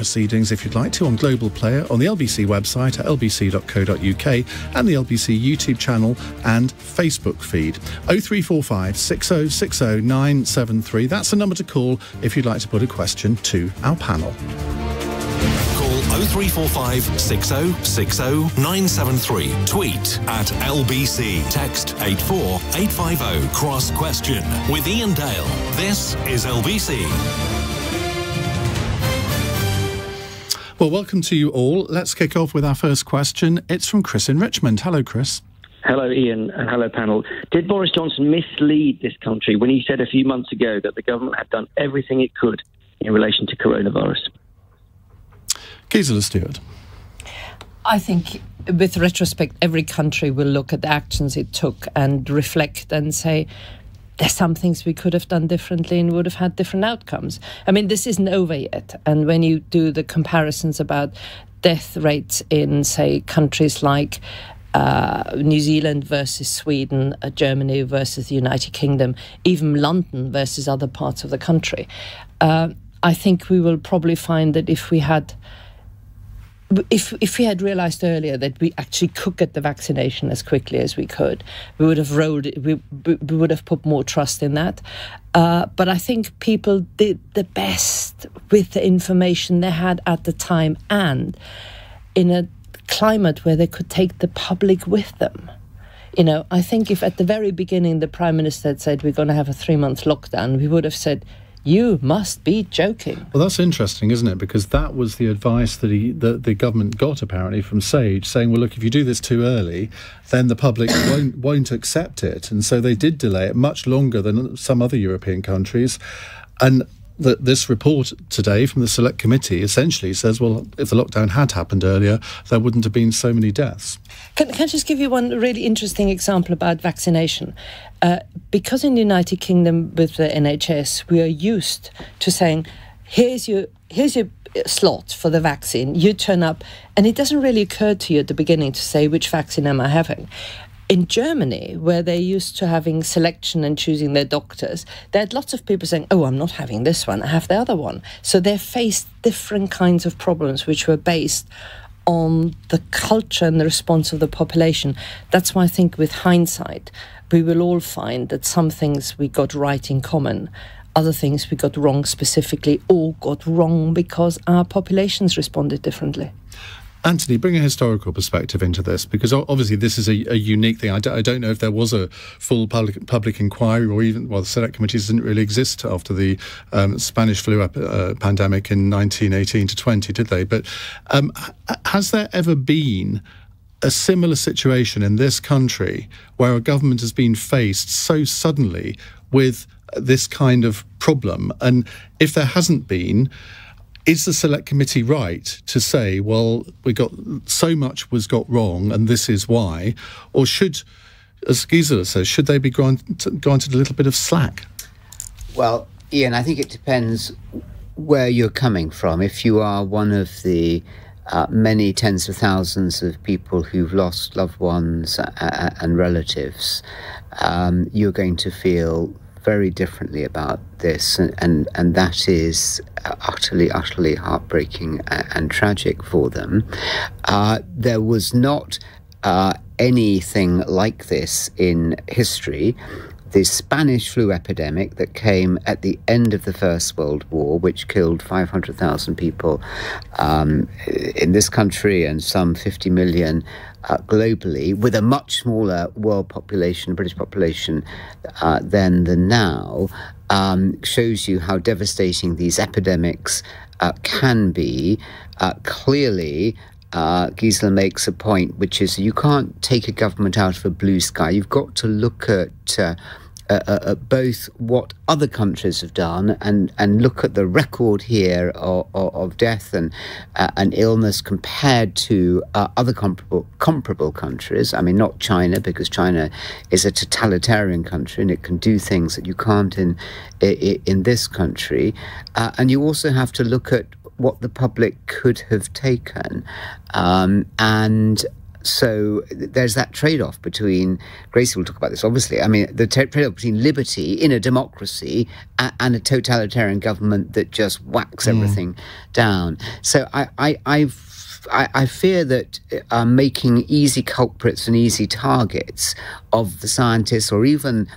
proceedings if you'd like to on Global Player, on the LBC website at lbc.co.uk and the LBC YouTube channel and Facebook feed. 0345 6060 973. That's the number to call if you'd like to put a question to our panel. Call 0345 6060 973. Tweet at LBC. Text 84850. Cross question with Iain Dale. This is LBC. Well, welcome to you all. Let's kick off with our first question. It's from Chris in Richmond. Hello, Chris. Hello, Iain, and hello, panel. Did Boris Johnson mislead this country when he said a few months ago that the government had done everything it could in relation to coronavirus? Gisela Stuart. I think, with retrospect, every country will look at the actions it took and reflect and say, there's some things we could have done differently and would have had different outcomes. I mean, this isn't over yet. And when you do the comparisons about death rates in, say, countries like New Zealand versus Sweden, Germany versus the United Kingdom, even London versus other parts of the country, I think we will probably find that if we had realised earlier that we actually could get the vaccination as quickly as we could, we would have rolled it, we would have put more trust in that. But I think people did the best with the information they had at the time and in a climate where they could take the public with them. You know, I think if at the very beginning the Prime Minister had said we're going to have a 3-month lockdown, we would have said, you must be joking. Well, that's interesting, isn't it? Because that was the advice that the government got, apparently, from Sage, saying, well, look, if you do this too early, then the public won't accept it. And so they did delay it much longer than some other European countries. And this report today from the Select Committee essentially says, well, if the lockdown had happened earlier, there wouldn't have been so many deaths. Can I just give you one really interesting example about vaccination? Because in the United Kingdom with the NHS, we are used to saying, here's your slot for the vaccine, you turn up, and it doesn't really occur to you at the beginning to say, which vaccine am I having? In Germany, where they're used to having selection and choosing their doctors, they had lots of people saying, oh, I'm not having this one, I have the other one. So they faced different kinds of problems which were based on the culture and the response of the population. That's why I think with hindsight, we will all find that some things we got right in common, other things we got wrong specifically, or got wrong because our populations responded differently. Anthony, bring a historical perspective into this, because obviously this is a unique thing. I don't know if there was a full public inquiry, or even, well, the Select Committees didn't really exist after the Spanish flu pandemic in 1918 to 20, did they? But has there ever been a similar situation in this country where a government has been faced so suddenly with this kind of problem? And if there hasn't been, is the Select Committee right to say, well, we got so much was got wrong and this is why? Or should, as Gisela says, should they be granted a little bit of slack? Well, Iain, I think it depends where you're coming from. If you are one of the many tens of thousands of people who've lost loved ones and relatives, you're going to feel very differently about this, and that is utterly heartbreaking and tragic for them. There was not anything like this in history. The Spanish flu epidemic that came at the end of the First World War, which killed 500,000 people in this country and some 50 million globally, with a much smaller world population, British population, then than now, shows you how devastating these epidemics can be. Clearly, Gisela makes a point, which is you can't take a government out of a blue sky. You've got to look at both what other countries have done and look at the record here of death and illness compared to other comparable countries. I mean, not China, because China is a totalitarian country and it can do things that you can't in this country. And you also have to look at what the public could have taken. And So there's that trade-off between, Gracie will talk about this obviously, I mean the trade-off between liberty in a democracy and a totalitarian government that just whacks everything down. So I fear that making easy culprits and easy targets of the scientists or even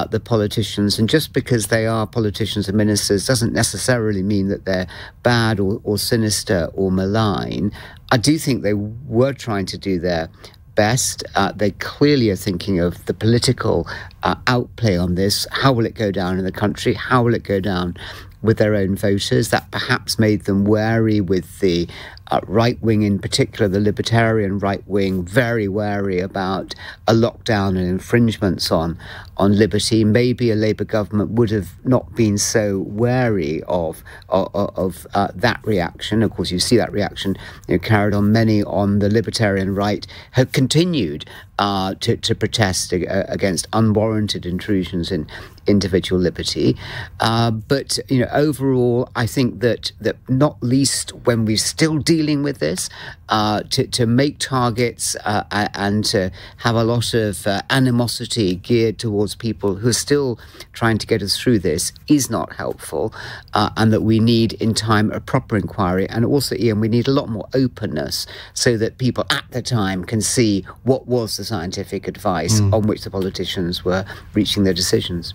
the politicians, and just because they are politicians and ministers doesn't necessarily mean that they're bad or sinister or malign. I do think they were trying to do their best. They clearly are thinking of the political outplay on this. How will it go down in the country? How will it go down with their own voters? That perhaps made them wary with the right wing, in particular the libertarian right wing, very wary about a lockdown and infringements on liberty. Maybe a Labour government would have not been so wary of that reaction. Of course, you see that reaction carried on. Many on the libertarian right have continued to protest against unwarranted intrusions in individual liberty. But overall, I think that not least when we're still dealing with this, to make targets and to have a lot of animosity geared towards people who are still trying to get us through this is not helpful, and that we need in time a proper inquiry. And also, Iain, we need a lot more openness so that people at the time can see what was the scientific advice on which the politicians were reaching their decisions.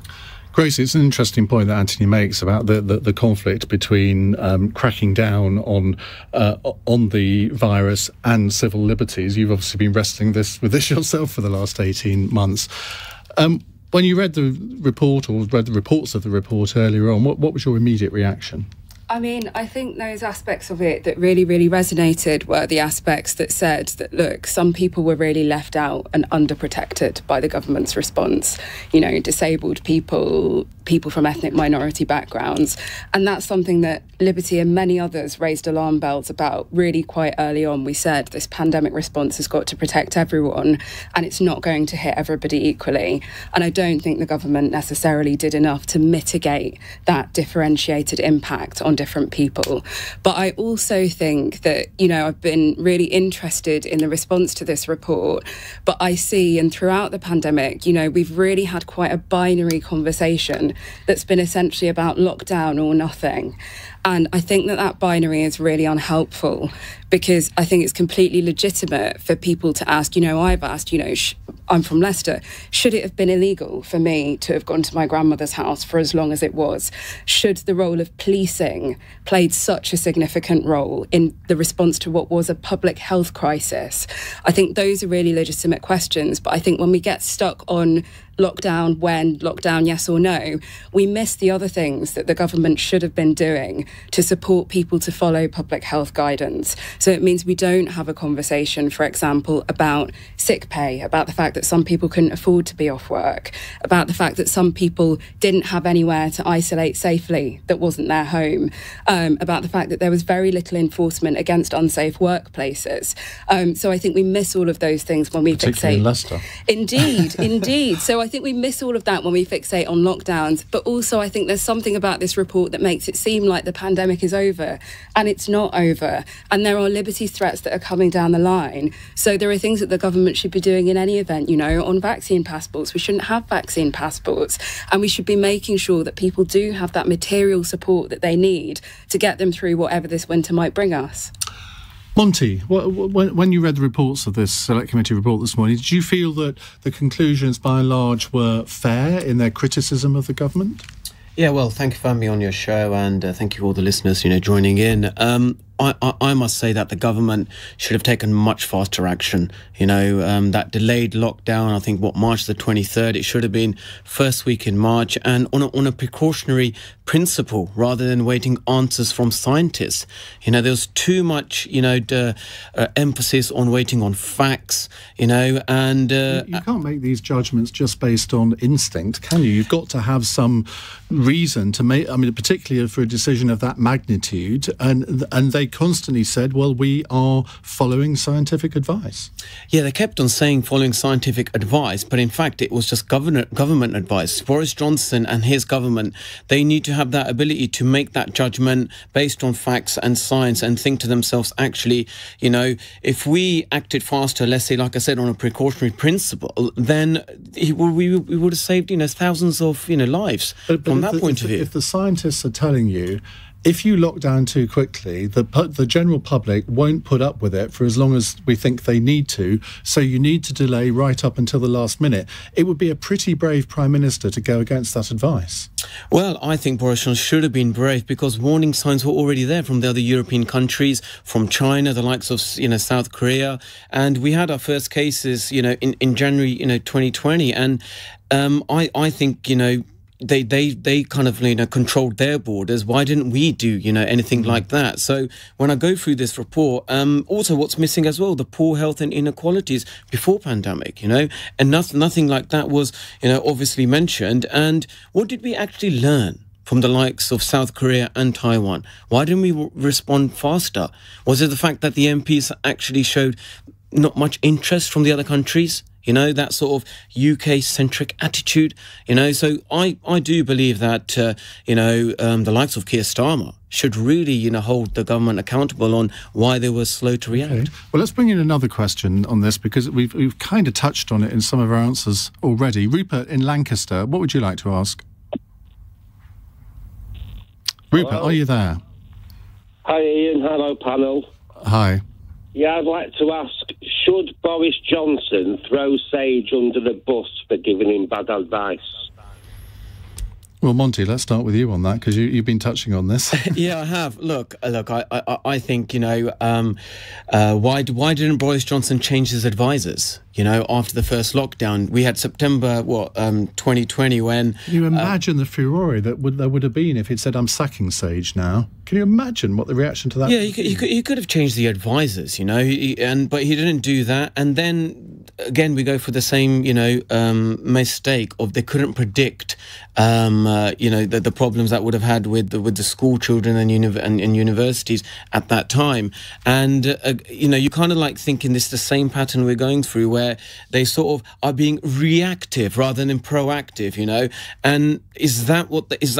Gracie, it's an interesting point that Anthony makes about the conflict between cracking down on the virus and civil liberties. You've obviously been wrestling with this yourself for the last 18 months. When you read the report or read the reports of the report earlier on, what was your immediate reaction? I mean, I think those aspects of it that really, really resonated were the aspects that said that, look, some people were really left out and underprotected by the government's response. Disabled people, people from ethnic minority backgrounds. And that's something that Liberty and many others raised alarm bells about really quite early on. We said this pandemic response has got to protect everyone and it's not going to hit everybody equally. And I don't think the government necessarily did enough to mitigate that differentiated impact on different people. But I also think that, I've been really interested in the response to this report, but I see, and throughout the pandemic, we've really had quite a binary conversation that's been essentially about lockdown or nothing. And I think that binary is really unhelpful, because I think it's completely legitimate for people to ask, I've asked, I'm from Leicester, should it have been illegal for me to have gone to my grandmother's house for as long as it was? Should the role of policing played such a significant role in the response to what was a public health crisis? I think those are really legitimate questions, but I think when we get stuck on lockdown, when, lockdown, yes or no, we miss the other things that the government should have been doing to support people to follow public health guidance. So it means we don't have a conversation, for example, about sick pay, about the fact that some people couldn't afford to be off work, about the fact that some people didn't have anywhere to isolate safely that wasn't their home, about the fact that there was very little enforcement against unsafe workplaces. So I think we miss all of those things when we particularly fixate. In Leicester. Indeed. So I think we miss all of that when we fixate on lockdowns. But also I think there's something about this report that makes it seem like the pandemic is over, and it's not over. And there are liberty threats that are coming down the line. So there are things that the government should be doing in any event, on vaccine passports. We shouldn't have vaccine passports, and we should be making sure that people do have that material support that they need to get them through whatever this winter might bring us. Monty, when you read the reports of this Select Committee report this morning, did you feel that the conclusions by and large were fair in their criticism of the government? Yeah, well, thank you for having me on your show, and thank you all the listeners, joining in. I must say that the government should have taken much faster action. That delayed lockdown, I think, March the 23rd, it should have been first week in March, and on a precautionary principle rather than waiting answers from scientists. There was too much, emphasis on waiting on facts, and... You can't make these judgments just based on instinct, can you? You've got to have some reason to make, particularly for a decision of that magnitude, and they constantly said, well, we are following scientific advice. Yeah, they kept on saying following scientific advice, but in fact it was just government advice. Boris Johnson and his government, they need to have that ability to make that judgment based on facts and science and think to themselves, actually, you know, if we acted faster, let's say, like I said, on a precautionary principle, then we would have saved, you know, thousands of, you know, lives from that point of view. If the scientists are telling you, if you lock down too quickly, the general public won't put up with it for as long as we think they need to, so you need to delay right up until the last minute. It would be a pretty brave Prime Minister to go against that advice. Well, I think Boris Johnson should have been brave because warning signs were already there from the other European countries, from China, the likes of, you know, South Korea, and we had our first cases, you know, in January, you know, 2020, and I think, you know, they kind of, you know, controlled their borders. Why didn't we do, you know, anything like that? So when I go through this report, also what's missing as well, the poor health and inequalities before pandemic, you know, and nothing like that was, you know, obviously mentioned. And what did we actually learn from the likes of South Korea and Taiwan? Why didn't we respond faster? Was it the fact that the MPs actually showed not much interest from the other countries? You know, that sort of UK-centric attitude, you know. So I do believe that, you know, the likes of Keir Starmer should really, you know, hold the government accountable on why they were slow to react. Okay. Well, let's bring in another question on this because we've kind of touched on it in some of our answers already. Rupert in Lancaster, what would you like to ask? Rupert, hello. Are you there? Hi, Ian. Hello, panel. Hi. Yeah, I'd like to ask, should Boris Johnson throw Sage under the bus for giving him bad advice? Well, Monty, let's start with you on that, because you've been touching on this. Yeah, I have. Look. I think, why didn't Boris Johnson change his advisors? After the first lockdown, we had September 2020 when. Can you imagine the furore there would have been if he'd said, "I'm sacking Sage now"? Can you imagine what the reaction to that? Yeah, he could have changed the advisors, but he didn't do that. And then again, we go for the same, mistake of they couldn't predict, the problems that would have had with the school children and universities at that time. And you kind of like thinking this is the same pattern we're going through, where they sort of are being reactive rather than proactive, And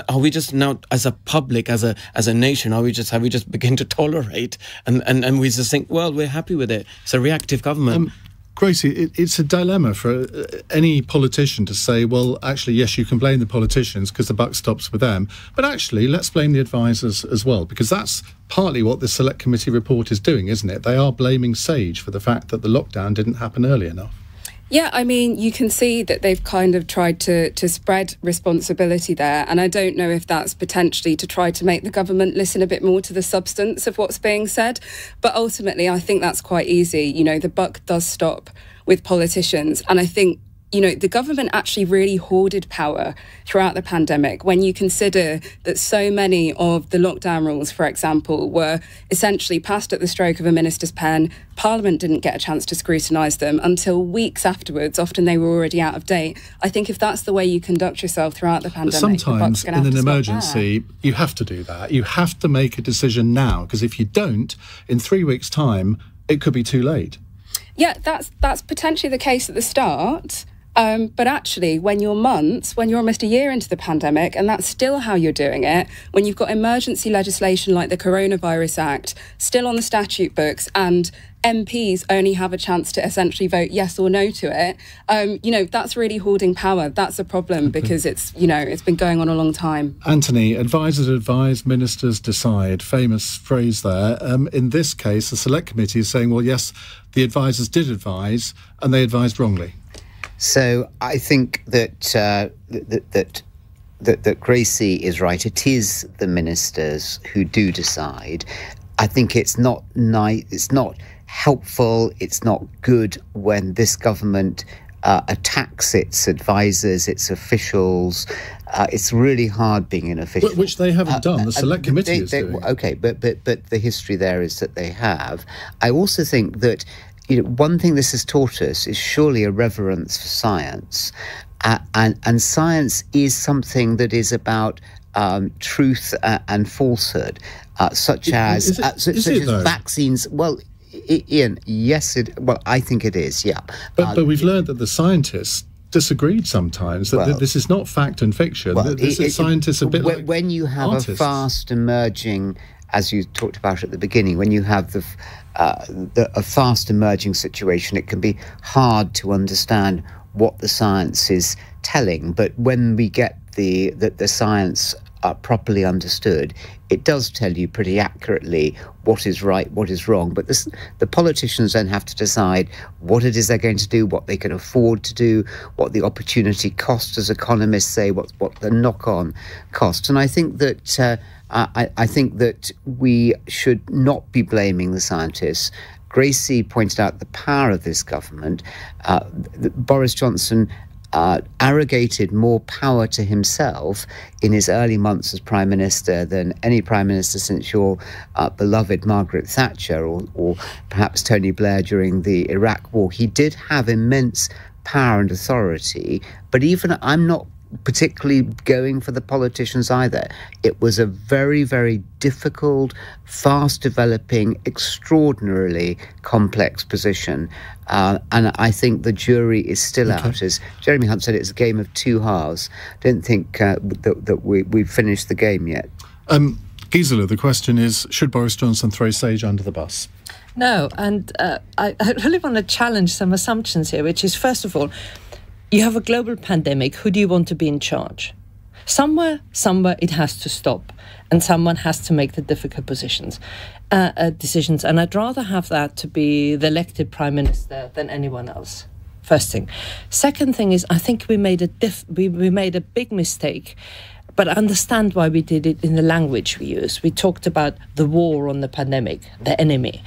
are we just now, as a public, as a nation, have we just begin to tolerate and we just think, well, we're happy with it? It's a reactive government. Gracie, it's a dilemma for any politician to say, well, actually, yes, you can blame the politicians because the buck stops with them, but actually, let's blame the advisors as well, because that's partly what the Select Committee report is doing, isn't it? They are blaming Sage for the fact that the lockdown didn't happen early enough. Yeah, I mean, you can see that they've kind of tried to spread responsibility there. And I don't know if that's potentially to try to make the government listen a bit more to the substance of what's being said. But ultimately, I think that's quite easy. The buck does stop with politicians. And I think, the government actually really hoarded power throughout the pandemic when you consider that so many of the lockdown rules, for example, were essentially passed at the stroke of a minister's pen. Parliament didn't get a chance to scrutinise them until weeks afterwards. Often they were already out of date. I think if that's the way you conduct yourself throughout the pandemic, sometimes in an emergency, you have to do that. You have to make a decision now, because if you don't, in 3 weeks' time, it could be too late. Yeah, that's potentially the case at the start. But actually, when you're almost a year into the pandemic, and that's still how you're doing it, when you've got emergency legislation like the Coronavirus Act still on the statute books, and MPs only have a chance to essentially vote yes or no to it, that's really hoarding power. That's a problem, because it's been going on a long time. Anthony, advisors advise, ministers decide. Famous phrase there. In this case, the Select Committee is saying, well, yes, the advisors did advise, and they advised wrongly. So I think that that Gracie is right. It is the ministers who do decide. I think it's not nice. It's not helpful. It's not good when this government attacks its advisors, its officials. It's really hard being an official, which they haven't done. The Select Committee is doing. Okay, but the history there is that they have. I also think that. One thing this has taught us is surely a reverence for science, and science is something that is about truth and falsehood. such as vaccines. Well, Ian, yes, I think it is, yeah. But we've learned that the scientists disagreed sometimes, that this is not fact and fiction. Scientists are a bit like when you have artists. A fast emerging, as you talked about at the beginning, when you have a fast emerging situation, it can be hard to understand what the science is telling. But when we get the science properly understood, it does tell you pretty accurately what is right, what is wrong. But the politicians then have to decide what it is they're going to do, what they can afford to do, what the opportunity cost, as economists say, what the knock-on costs. And I think that I think that we should not be blaming the scientists. Gracie pointed out the power of this government. Boris Johnson arrogated more power to himself in his early months as Prime Minister than any Prime Minister since your beloved Margaret Thatcher or perhaps Tony Blair during the Iraq War. He did have immense power and authority, but even I'm not particularly going for the politicians either. It was a very, very difficult, fast-developing, extraordinarily complex position. And I think the jury is still out. As Jeremy Hunt said, it's a game of two halves. I don't think that we've finished the game yet. Gisela, the question is, should Boris Johnson throw Sage under the bus? No, and I really want to challenge some assumptions here, which is, first of all, you have a global pandemic. Who do you want to be in charge? Somewhere, it has to stop, and someone has to make the difficult decisions. And I'd rather have that to be the elected Prime Minister than anyone else. First thing. Second thing is, I think we made a big mistake, but I understand why we did it in the language we used. We talked about the war on the pandemic, the enemy.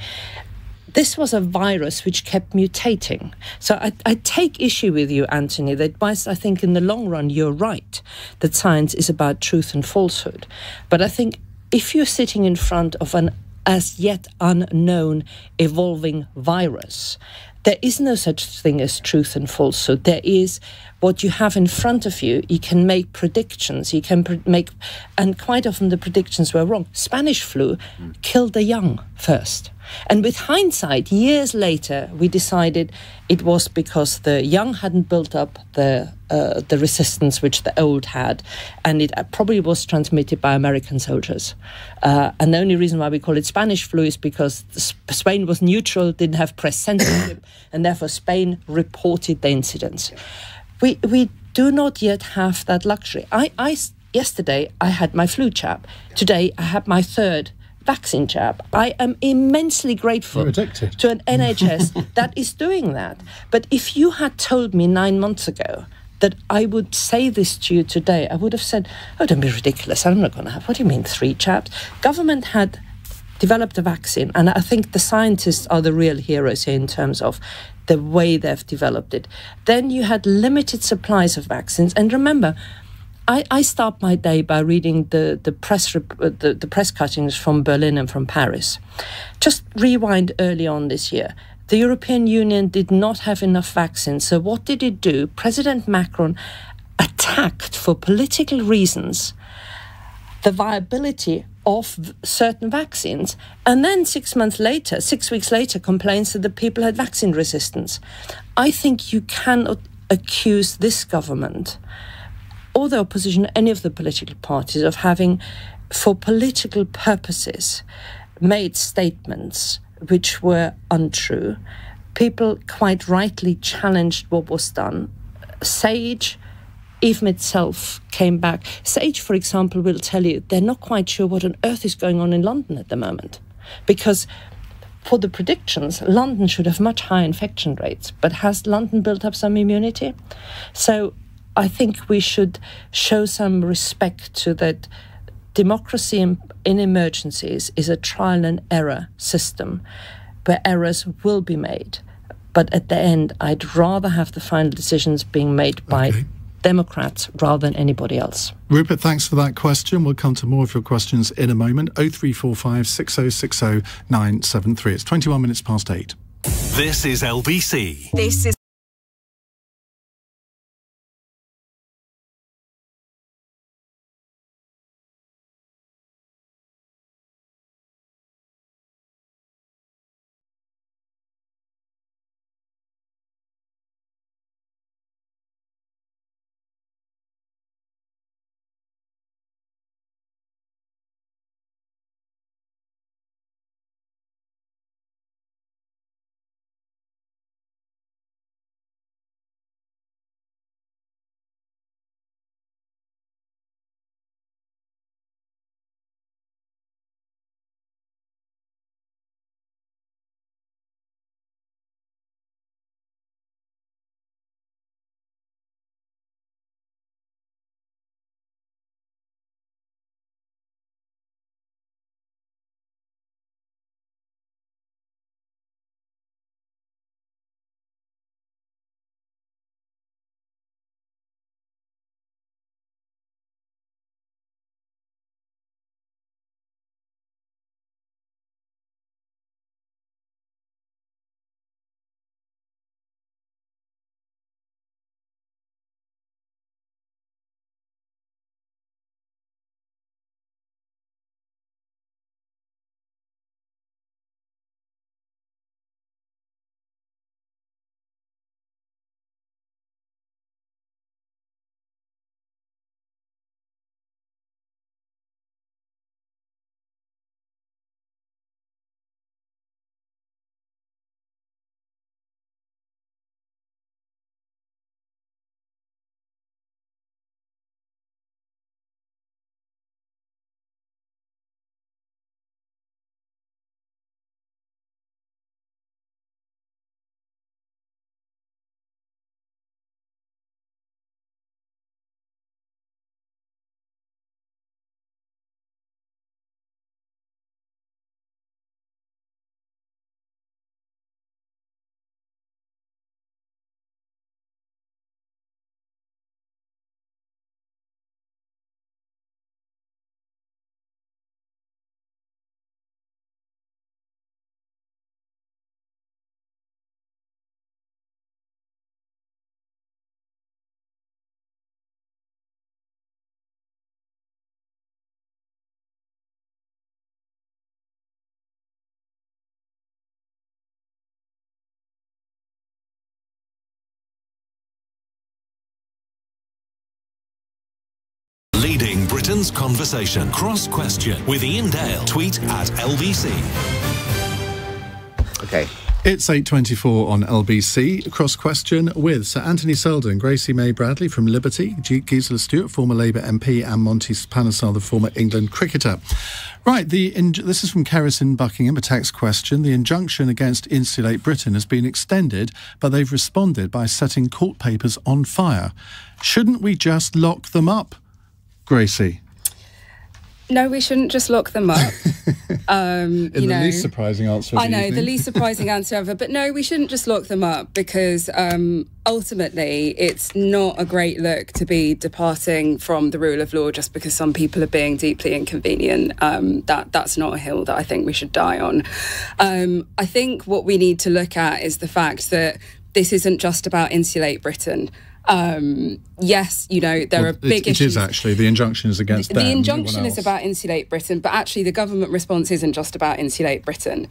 This was a virus which kept mutating. So I take issue with you, Anthony, that whilst I think in the long run you're right, that science is about truth and falsehood. But I think if you're sitting in front of an as yet unknown evolving virus, there is no such thing as truth and falsehood. There is what you have in front of you. You can make predictions. You can and quite often the predictions were wrong. Spanish flu killed the young first. And with hindsight, years later, we decided it was because the young hadn't built up the resistance which the old had, and it probably was transmitted by American soldiers. And the only reason why we call it Spanish flu is because Spain was neutral, didn't have press censorship, and therefore Spain reported the incidents. We do not yet have that luxury. Yesterday, I had my flu jab. Today, I had my third vaccine jab. I am immensely grateful to an NHS that is doing that. But if you had told me 9 months ago that I would say this to you today, I would have said, oh, don't be ridiculous, I'm not going to have, what do you mean 3 jabs? Government had developed a vaccine, and I think the scientists are the real heroes here in terms of the way they've developed it. Then you had limited supplies of vaccines, and remember, I start my day by reading the press cuttings from Berlin and from Paris. Just rewind early on this year. The European Union did not have enough vaccines. So what did it do? President Macron attacked, for political reasons, the viability of certain vaccines. And then 6 weeks later, complains that the people had vaccine resistance. I think you cannot accuse this government or the opposition, any of the political parties, of having, for political purposes, made statements which were untrue. People quite rightly challenged what was done. Sage, even itself, came back. Sage, for example, will tell you they're not quite sure what on earth is going on in London at the moment. Because for the predictions, London should have much higher infection rates. But has London built up some immunity? So I think we should show some respect to that. Democracy in emergencies is a trial and error system where errors will be made. But at the end, I'd rather have the final decisions being made by Democrats rather than anybody else. Rupert, thanks for that question. We'll come to more of your questions in a moment. 0345 6060 973. It's 21 minutes past 8. This is LBC. This is Britain's conversation. Cross Question with Iain Dale. Tweet at LBC. Okay. It's 8:24 on LBC. Cross Question with Sir Anthony Seldon, Gracie Mae-Bradley from Liberty, Gisela Stuart, former Labour MP, and Monty Panesar, the former England cricketer. Right, this is from Keris in Buckingham, a text question. The injunction against Insulate Britain has been extended, but they've responded by setting court papers on fire. Shouldn't we just lock them up, Gracie? No, we shouldn't just lock them up. The least surprising answer of the evening. the least surprising answer ever. But no, we shouldn't just lock them up because ultimately it's not a great look to be departing from the rule of law just because some people are being deeply inconvenient. That's not a hill that I think we should die on. I think what we need to look at is the fact that this isn't just about Insulate Britain. Yes, there are big issues. It is actually. The injunction is against them. The injunction is about Insulate Britain, but actually the government response isn't just about Insulate Britain.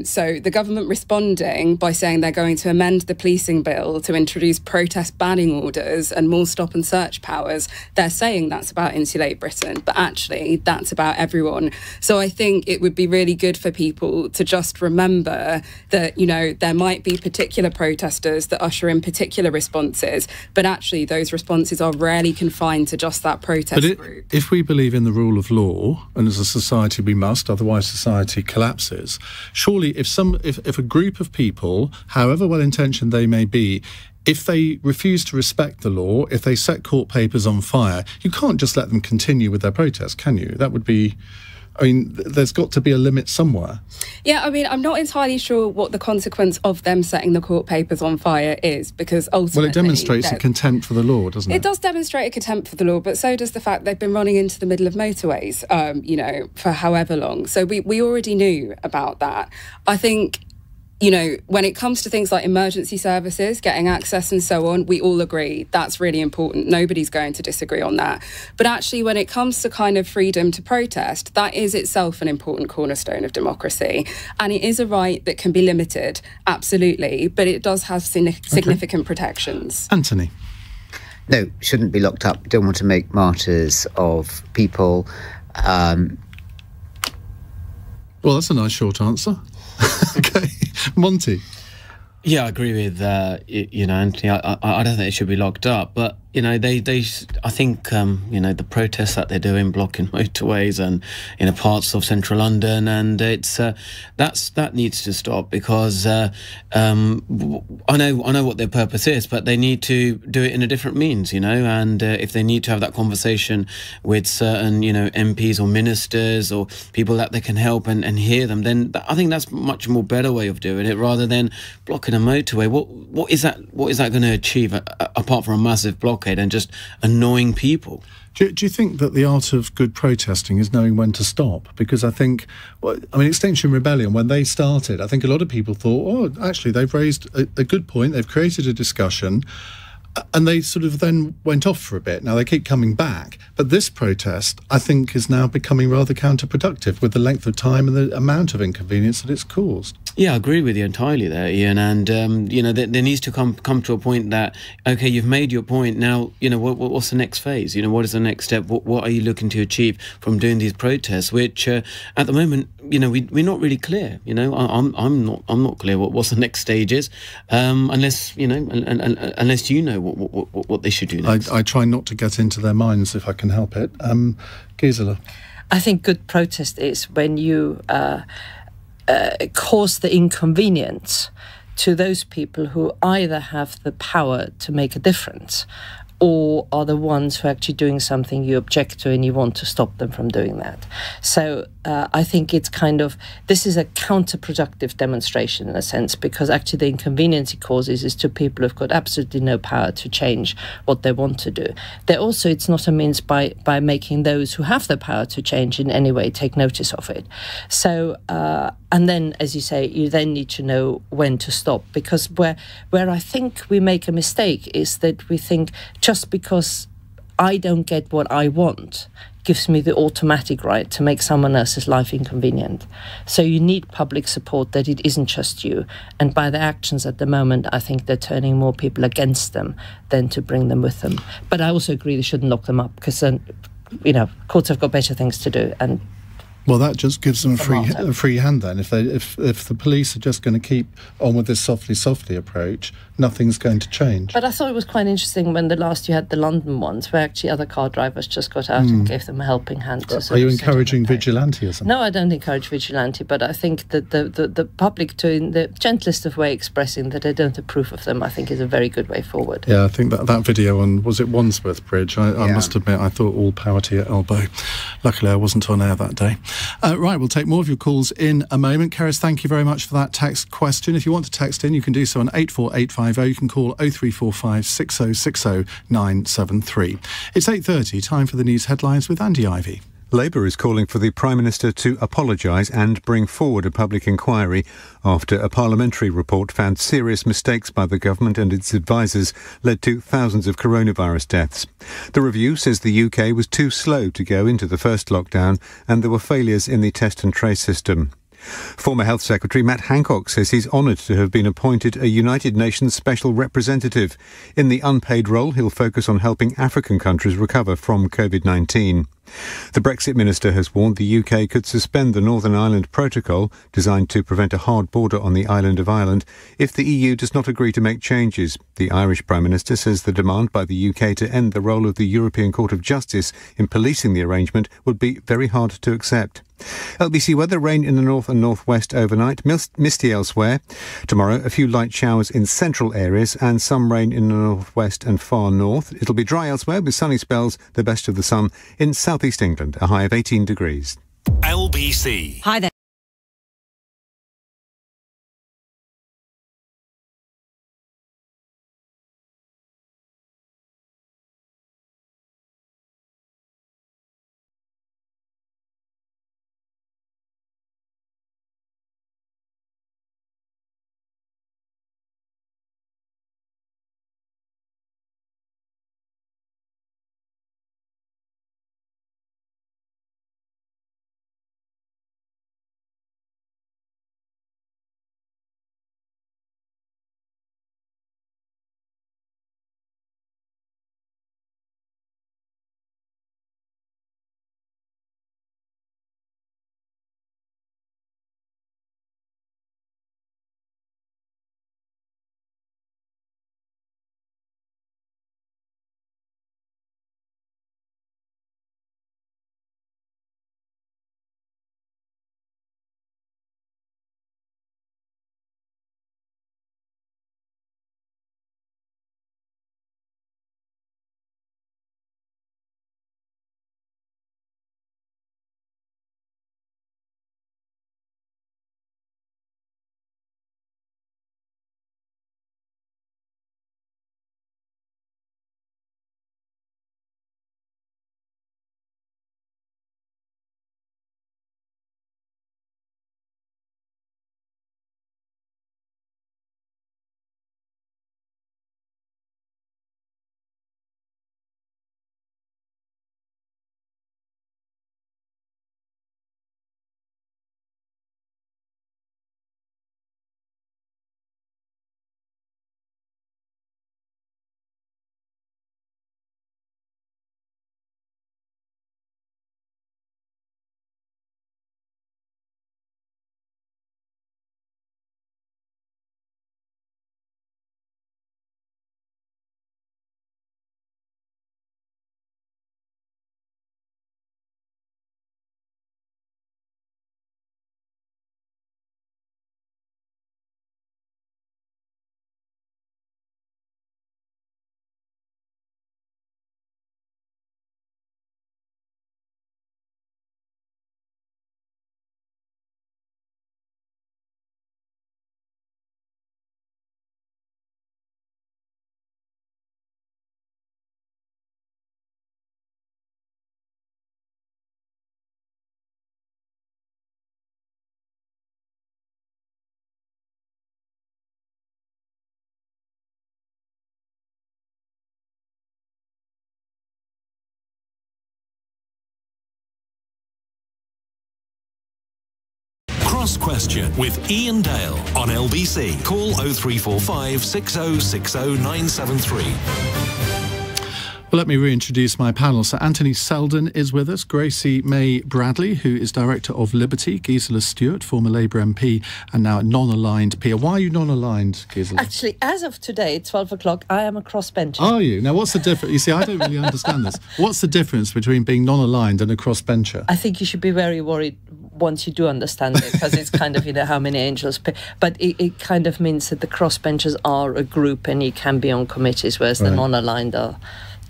So the government responding by saying they're going to amend the policing bill to introduce protest banning orders and more stop and search powers, they're saying that's about Insulate Britain, but actually that's about everyone. So I think it would be really good for people to just remember that, there might be particular protesters that usher in particular responses, but actually those responses are rarely confined to just that protest group. If we believe in the rule of law, and as a society we must, otherwise society collapses, surely if a group of people, however well-intentioned they may be, if they refuse to respect the law, if they set court papers on fire, you can't just let them continue with their protest, can you? That would be... there's got to be a limit somewhere. Yeah, I'm not entirely sure what the consequence of them setting the court papers on fire is, because ultimately... Well, it demonstrates a contempt for the law, doesn't it? It does demonstrate a contempt for the law, but so does the fact they've been running into the middle of motorways, for however long. So we already knew about that. I think... when it comes to things like emergency services, getting access and so on, we all agree that's really important. Nobody's going to disagree on that. But actually, when it comes to kind of freedom to protest, that is itself an important cornerstone of democracy. And it is a right that can be limited, absolutely, but it does have significant protections. Anthony? No, shouldn't be locked up. Don't want to make martyrs of people. Well, that's a nice short answer. Okay. Monty? Yeah, I agree with Anthony. I don't think they should be locked up, but I think the protests that they're doing, blocking motorways and parts of central London, and that needs to stop, because I know what their purpose is, but they need to do it in a different means, and if they need to have that conversation with certain MPs or ministers or people that they can help and hear them, then I think that's a much more better way of doing it, rather than blocking a motorway. What is that going to achieve apart from a massive blockade and just annoying people? Do you think that the art of good protesting is knowing when to stop? Because I think, Extinction Rebellion, when they started, I think a lot of people thought, actually, they've raised a good point, they've created a discussion, and they sort of then went off for a bit. Now they keep coming back. But this protest, I think, is now becoming rather counterproductive with the length of time and the amount of inconvenience that it's caused. Yeah, I agree with you entirely there, Iain. And, there needs to come to a point that, OK, you've made your point. Now, what's the next phase? What is the next step? What are you looking to achieve from doing these protests, which at the moment, we're not really clear. I'm not clear what's the next stage is, unless what they should do next. I try not to get into their minds if I can help it. Gisela? I think good protest is when you cause the inconvenience to those people who either have the power to make a difference or are the ones who are actually doing something you object to and you want to stop them from doing that. So I think it's this is a counterproductive demonstration in a sense, because actually the inconvenience it causes is to people who've got absolutely no power to change what they want to do. It's not a means by making those who have the power to change in any way take notice of it. So, and then, as you say, you then need to know when to stop, because where I think we make a mistake is that we think just because I don't get what I want gives me the automatic right to make someone else's life inconvenient. So you need public support that it isn't just you. And by their actions at the moment, I think they're turning more people against them than to bring them with them. But I also agree they shouldn't lock them up, because then courts have got better things to do. And well, that just gives them a free hand then. If the police are just going to keep on with this softly approach, nothing's going to change. But I thought it was quite interesting when you had the London ones, where actually other car drivers just got out and gave them a helping hand. Are you encouraging vigilante or something? No, I don't encourage vigilante, but I think that the public, in the gentlest of way, expressing that they don't approve of them, I think is a very good way forward. Yeah, I think that video on, was it Wandsworth Bridge? I must admit, I thought all power to your elbow. Luckily, I wasn't on air that day. Right, we'll take more of your calls in a moment. Keris, thank you very much for that text question. If you want to text in, you can do so on 84850. You can call 0345 6060 973. It's 8:30, time for the news headlines with Andy Ivey. Labour is calling for the Prime Minister to apologise and bring forward a public inquiry after a parliamentary report found serious mistakes by the government and its advisers led to thousands of coronavirus deaths. The review says the UK was too slow to go into the first lockdown and there were failures in the test and trace system. Former Health Secretary Matt Hancock says he's honoured to have been appointed a United Nations Special Representative. In the unpaid role, he'll focus on helping African countries recover from COVID-19. The Brexit minister has warned the UK could suspend the Northern Ireland Protocol, designed to prevent a hard border on the island of Ireland, if the EU does not agree to make changes. The Irish Prime Minister says the demand by the UK to end the role of the European Court of Justice in policing the arrangement would be very hard to accept. LBC weather: rain in the north and northwest overnight, misty elsewhere. Tomorrow, a few light showers in central areas and some rain in the northwest and far north. It'll be dry elsewhere with sunny spells, the best of the sun in southeast England, a high of 18 degrees. LBC. Hi there. Cross Question with Iain Dale on LBC. Call 0345 6060 973. Well, let me reintroduce my panel. So Anthony Seldon is with us, Gracie Mae-Bradley, who is Director of Liberty, Gisela Stuart, former Labour MP and now a non-aligned peer. Why are you non-aligned, Gisela? Actually, as of today, 12 o'clock, I am a crossbencher. Are you? Now, what's the difference? You see, I don't really understand this. What's the difference between being non-aligned and a crossbencher? I think you should be very worried once you do understand it, because it's kind of, how many angels pay. But it kind of means that the crossbenchers are a group and you can be on committees, whereas the non-aligned are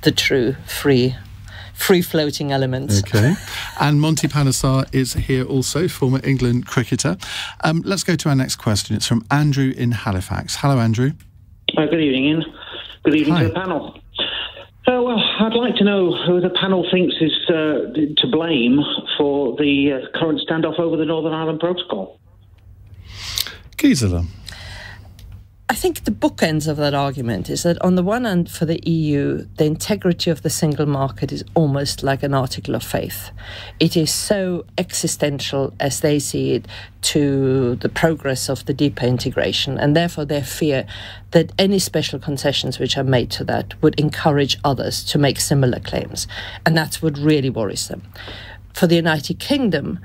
the true free-floating elements. Okay. And Monty Panesar is here also, former England cricketer. Let's go to our next question. It's from Andrew in Halifax. Hello, Andrew. Good evening, Ian. Good evening to the panel. Well, I'd like to know who the panel thinks is to blame for the current standoff over the Northern Ireland Protocol. Gisela. I think the bookends of that argument is that on the one hand, for the EU, the integrity of the single market is almost like an article of faith. It is so existential, as they see it, to the progress of the deeper integration, and therefore they fear that any special concessions which are made to that would encourage others to make similar claims, and that's what really worries them. For the United Kingdom,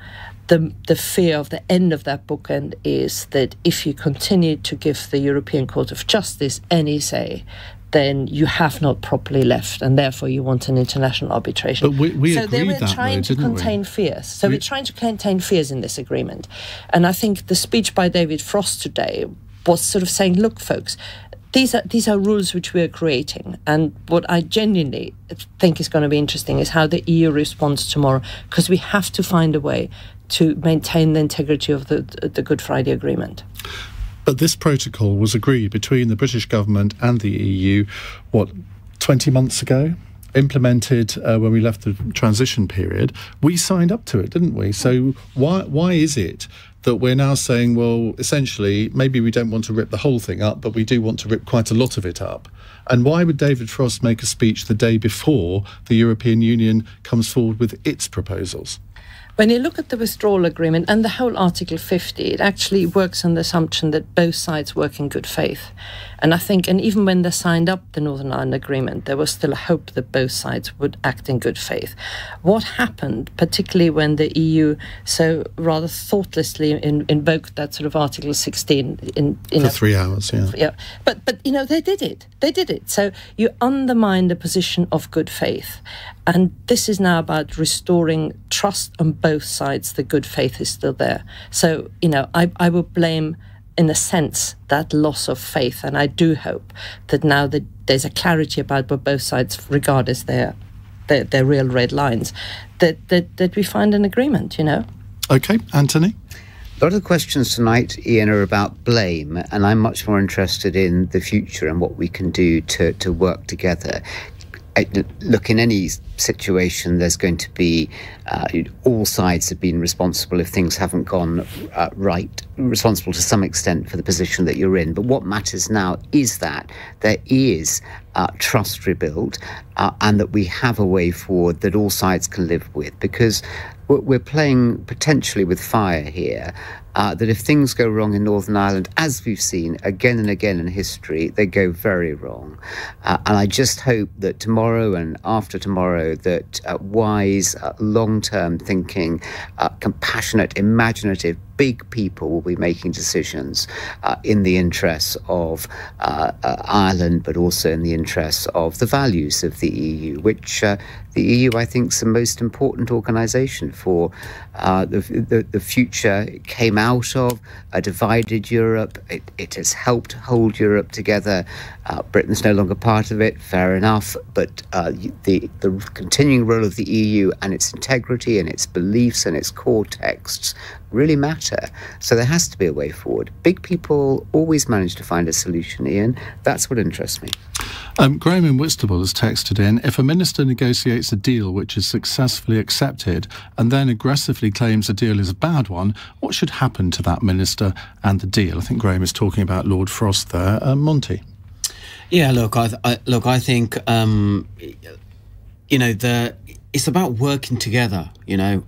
the fear of the end of that bookend is that if you continue to give the European Court of Justice any say, then you have not properly left, and therefore you want an international arbitration. But we so they agreed were that trying though, to contain fears. So we're trying to contain fears in this agreement. And I think the speech by David Frost today was sort of saying, look, folks, these are rules which we are creating, and what I genuinely think is going to be interesting is how the EU responds tomorrow, because we have to find a way to maintain the integrity of the Good Friday Agreement. But this protocol was agreed between the British government and the EU, 20 months ago? Implemented when we left the transition period. We signed up to it, didn't we? So why is it that we're now saying, well, essentially, maybe we don't want to rip the whole thing up, but we do want to rip quite a lot of it up? And why would David Frost make a speech the day before the European Union comes forward with its proposals? When you look at the withdrawal agreement and the whole Article 50, it actually works on the assumption that both sides work in good faith. And I think, and even when they signed up the Northern Ireland Agreement, there was still a hope that both sides would act in good faith. What happened, particularly when the EU so rather thoughtlessly invoked that sort of Article 16 for 3 hours, yeah. But they did it. They did it. So you undermine the position of good faith. And this is now about restoring trust on both sides. The good faith is still there. So, I would blame, in a sense, that loss of faith. And I do hope that now that there's a clarity about what both sides regard as their real red lines, that we find an agreement, OK, Anthony? A lot of the questions tonight, Ian, are about blame, and I'm much more interested in the future and what we can do to work together. Look, in any situation, there's going to be all sides have been responsible if things haven't gone right, responsible to some extent for the position that you're in. But what matters now is that there is trust rebuilt and that we have a way forward that all sides can live with, because we're playing potentially with fire here. That if things go wrong in Northern Ireland, as we've seen again and again in history, they go very wrong. And I just hope that tomorrow and after tomorrow that wise, long-term thinking, compassionate, imaginative, big people will be making decisions in the interests of Ireland, but also in the interests of the values of the EU, which the EU, I think, is the most important organisation for the future. It came out of a divided Europe. It has helped hold Europe together. Britain's no longer part of it, fair enough, but the continuing role of the EU and its integrity and its beliefs and its core texts really matter. So there has to be a way forward. Big people always manage to find a solution, Ian. That's what interests me. Graham in Whitstable has texted in, if a minister negotiates a deal which is successfully accepted and then aggressively claims the deal is a bad one, what should happen to that minister and the deal? I think Graham is talking about Lord Frost there. Monty? Yeah, look, I think, it's about working together,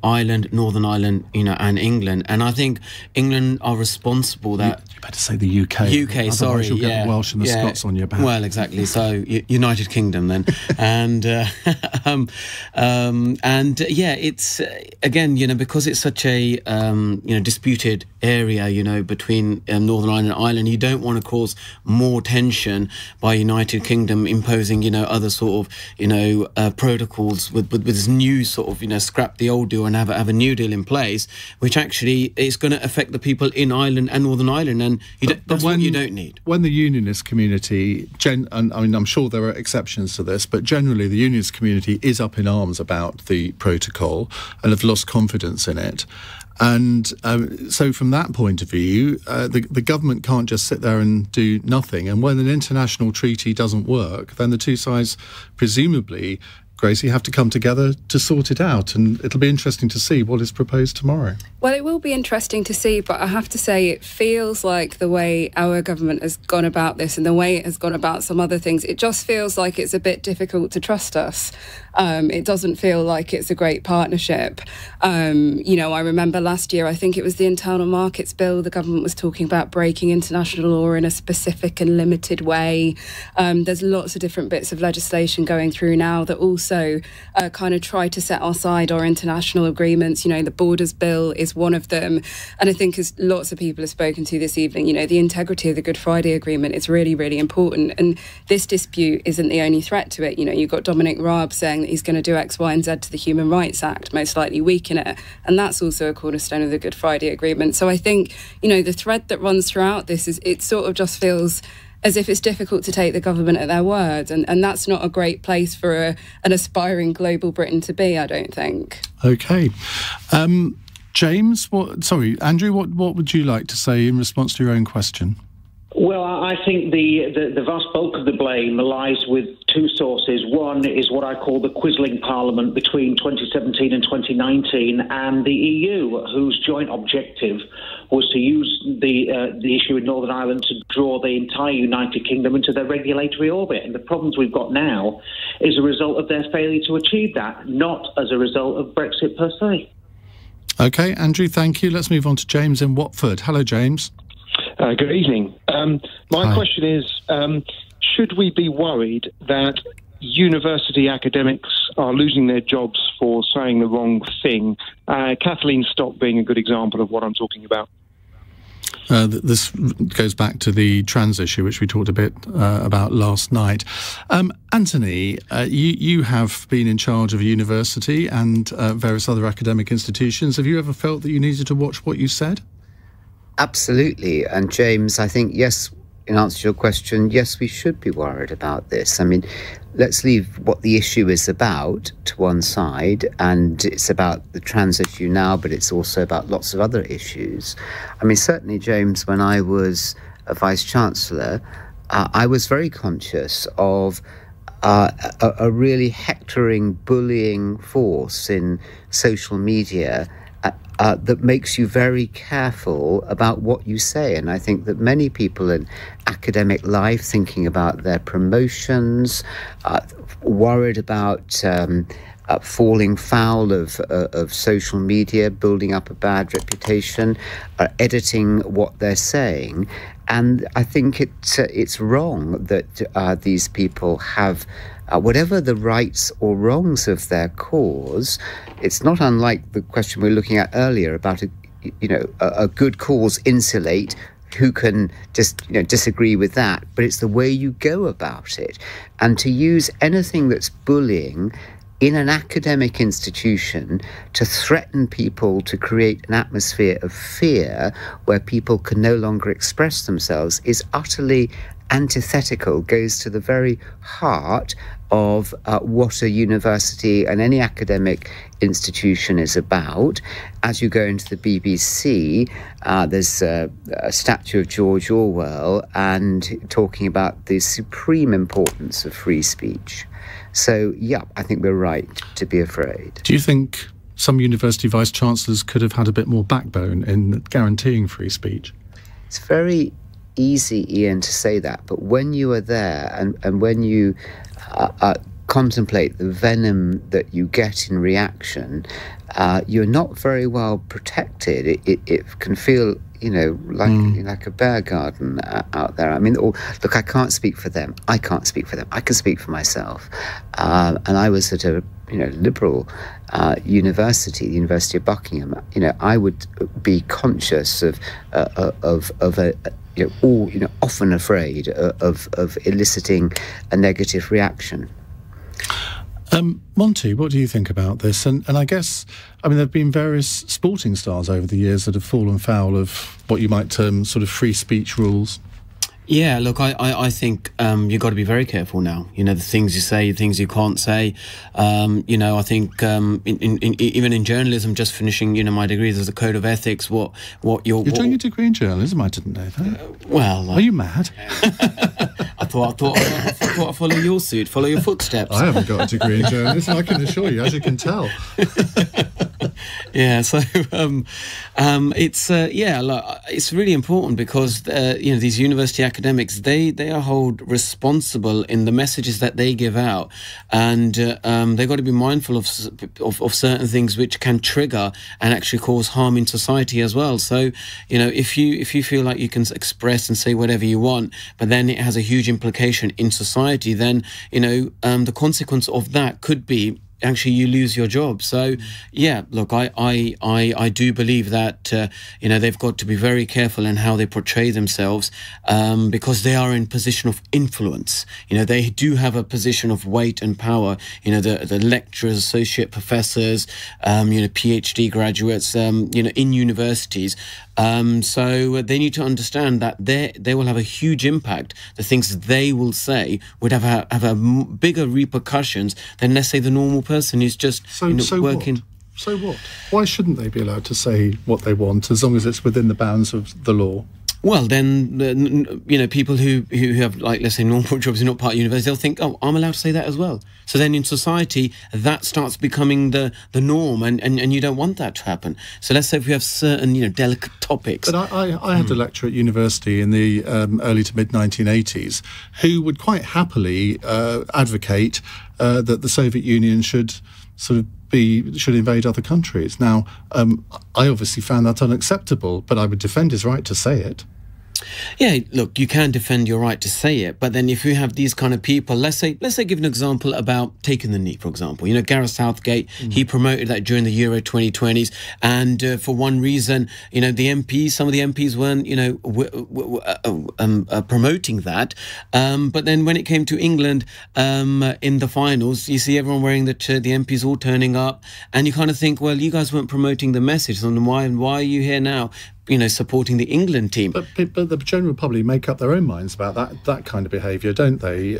Ireland, Northern Ireland, and England. And I think England are responsible that... better say the UK. UK, sorry. You'll get the Welsh and the Scots on your back. Well, exactly. So United Kingdom then, and it's again, because it's such a disputed area, between Northern Ireland and Ireland, you don't want to cause more tension by United Kingdom imposing, other sort of, protocols with this new sort of, scrap the old deal and have a new deal in place, which actually is going to affect the people in Ireland and Northern Ireland, and that's what you don't need. When the unionist community, I'm sure there are exceptions to this, but generally the unionist community is up in arms about the protocol and have lost confidence in it. And so from that point of view, the government can't just sit there and do nothing. And when an international treaty doesn't work, then the two sides presumably, Gracie, have to come together to sort it out, and it'll be interesting to see what is proposed tomorrow. Well, it will be interesting to see, but I have to say it feels like the way our government has gone about this and the way it has gone about some other things, it just feels like it's a bit difficult to trust us. It doesn't feel like it's a great partnership. I remember last year, I think it was the Internal Markets Bill, the government was talking about breaking international law in a specific and limited way. There's lots of different bits of legislation going through now that also kind of try to set aside our international agreements. The Borders Bill is one of them. And I think, as lots of people have spoken to this evening, the integrity of the Good Friday Agreement is really, really important. And this dispute isn't the only threat to it. You've got Dominic Raab saying that he's going to do X, Y and Z to the Human Rights Act, most likely weaken it. And that's also a cornerstone of the Good Friday Agreement. So I think, the thread that runs throughout this is it sort of just feels as if it's difficult to take the government at their word. And that's not a great place for an aspiring global Britain to be, I don't think. OK. James, Andrew, what would you like to say in response to your own question? Well, I think the vast bulk of the blame lies with two sources. One is what I call the Quisling Parliament between 2017 and 2019, and the EU, whose joint objective was to use the issue in Northern Ireland to draw the entire United Kingdom into their regulatory orbit. And the problems we've got now is a result of their failure to achieve that, not as a result of Brexit per se. OK, Andrew, thank you. Let's move on to James in Watford. Hello, James. Good evening. My question is, should we be worried that university academics are losing their jobs for saying the wrong thing? Kathleen Stock being a good example of what I'm talking about. This goes back to the trans issue, which we talked a bit about last night. Anthony, you have been in charge of a university and various other academic institutions. Have you ever felt that you needed to watch what you said? Absolutely. And James, I think, yes, in answer to your question, yes, we should be worried about this. I mean, let's leave what the issue is about to one side, and it's about the trans issue now, but it's also about lots of other issues. I mean, certainly, James, when I was a Vice-Chancellor, I was very conscious of a really hectoring, bullying force in social media that makes you very careful about what you say. And I think that many people in academic life, thinking about their promotions, worried about falling foul of social media, building up a bad reputation, editing what they're saying. And I think it's wrong that these people have whatever the rights or wrongs of their cause. It's not unlike the question we were looking at earlier about a good cause insulate who can just disagree with that, but it's the way you go about it. And to use anything that's bullying in an academic institution to threaten people, to create an atmosphere of fear where people can no longer express themselves is utterly antithetical, goes to the very heart of what a university and any academic institution is about. As you go into the BBC, there's a statue of George Orwell and talking about the supreme importance of free speech. So, yeah, I think we're right to be afraid. Do you think some university vice-chancellors could have had a bit more backbone in guaranteeing free speech? It's very easy, Iain, to say that, but when you are there and when you contemplate the venom that you get in reaction, you're not very well protected. It can feel like a bear garden out there. I mean, look, I can't speak for them. I can't speak for them. I can speak for myself. And I was at a liberal university, the University of Buckingham. I would be conscious of often afraid of eliciting a negative reaction. Monty, what do you think about this? And I guess, there have been various sporting stars over the years that have fallen foul of what you might term sort of free speech rules. Yeah, look, I think you've got to be very careful now. The things you say, things you can't say. I think even in journalism, just finishing, my degree, there's a code of ethics. You're doing a degree in journalism? I didn't know that. Are you mad? I thought I'd follow your suit, follow your footsteps. I haven't got a degree in journalism, I can assure you, as you can tell. Yeah, so it's really important because these university academics they are held responsible in the messages that they give out, and they've got to be mindful of certain things which can trigger and actually cause harm in society as well. So if you feel like you can express and say whatever you want, but then it has a huge implication in society, then the consequence of that could be actually you lose your job. So yeah, look, I do believe that they've got to be very careful in how they portray themselves, because they are in position of influence. They do have a position of weight and power. The lecturers, associate professors, PhD graduates, in universities. So they need to understand that they will have a huge impact. The things they will say would have a bigger repercussions than, let's say, the normal person who's just working. What? So what? Why shouldn't they be allowed to say what they want as long as it's within the bounds of the law? Well, then, people who have, like, let's say, normal jobs who are not part of university, they'll think, oh, I'm allowed to say that as well. So then in society, that starts becoming the norm, and you don't want that to happen. So let's say if we have certain, delicate topics. But I had a lecturer at university in the early to mid-1980s who would quite happily advocate that the Soviet Union should invade other countries. Now, I obviously found that unacceptable, but I would defend his right to say it. Yeah, look, you can defend your right to say it, but then if you have these kind of people, let's say give an example about taking the knee, for example. Gareth Southgate, he promoted that during the Euro 2020s, and for one reason, some of the MPs weren't, promoting that. But then when it came to England in the finals, you see everyone wearing the MPs all turning up, and you kind of think, well, you guys weren't promoting the message, so why are you here now? Supporting the England team. But the general public make up their own minds about that kind of behaviour, don't they?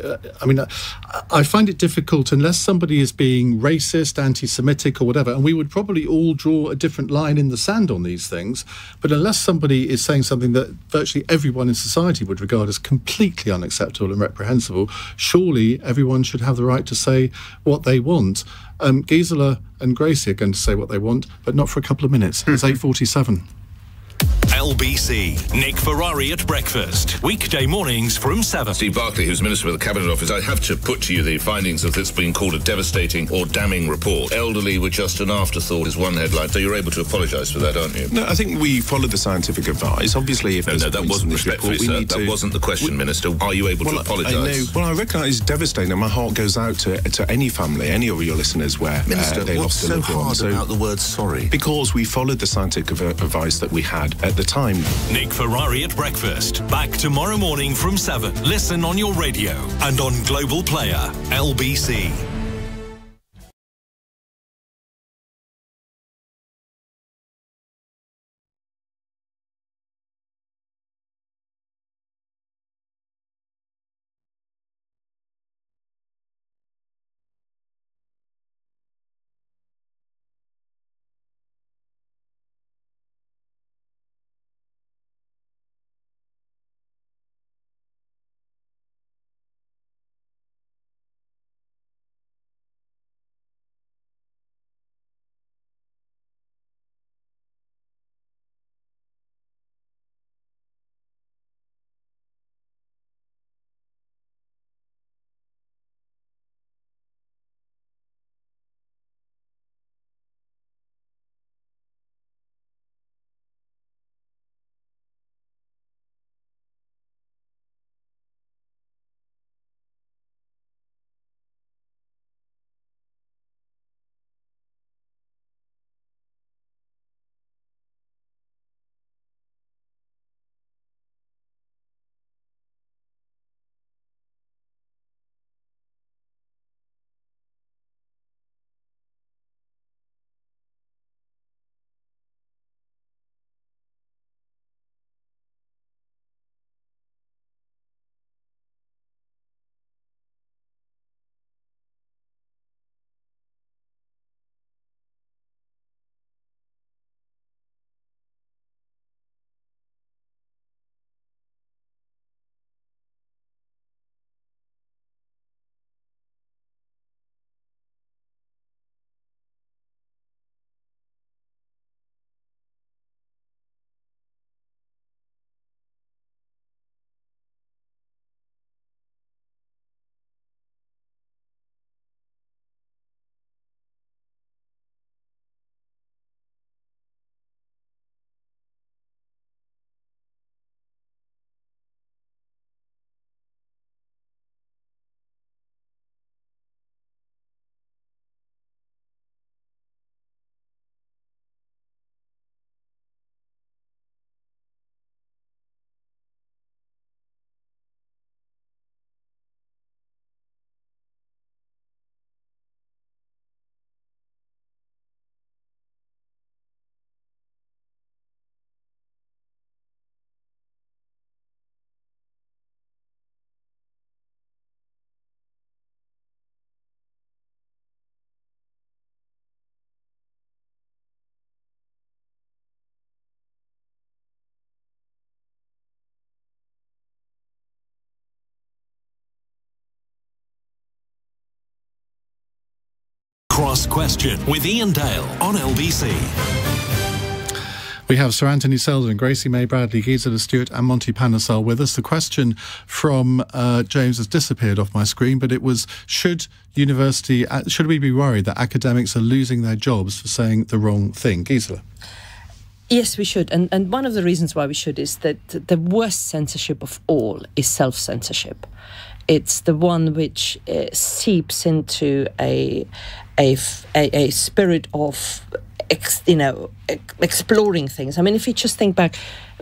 I find it difficult unless somebody is being racist, anti-Semitic or whatever, and we would probably all draw a different line in the sand on these things, but unless somebody is saying something that virtually everyone in society would regard as completely unacceptable and reprehensible, surely everyone should have the right to say what they want. Gisela and Gracie are going to say what they want, but not for a couple of minutes. It's 8:47. LBC. Nick Ferrari at breakfast. Weekday mornings from 7. Steve Barclay, who's Minister for the Cabinet Office, I have to put to you the findings of this being called a devastating or damning report. Elderly were just an afterthought is one headline, so you're able to apologise for that, aren't you? No, I think we followed the scientific advice. Obviously, if No, that wasn't respectfully, sir. That wasn't the question, Minister. Are you able to apologise? I recognise it's devastating, and my heart goes out to any family, any of your listeners where Minister, they what's lost a loved one. what's so hard about the word sorry? Because we followed the scientific advice that we had at the time. Nick Ferrari at breakfast. Back tomorrow morning from 7. Listen on your radio and on Global Player. LBC. Cross Question with Iain Dale on LBC. We have Sir Anthony Seldon, Gracie, Mae-Bradley, Gisela Stuart and Monty Panesar with us. The question from James has disappeared off my screen, but it was, should we be worried that academics are losing their jobs for saying the wrong thing? Gisela? Yes, we should. And one of the reasons why we should is that the worst censorship of all is self-censorship. It's the one which seeps into a spirit of exploring things. I mean, if you just think back,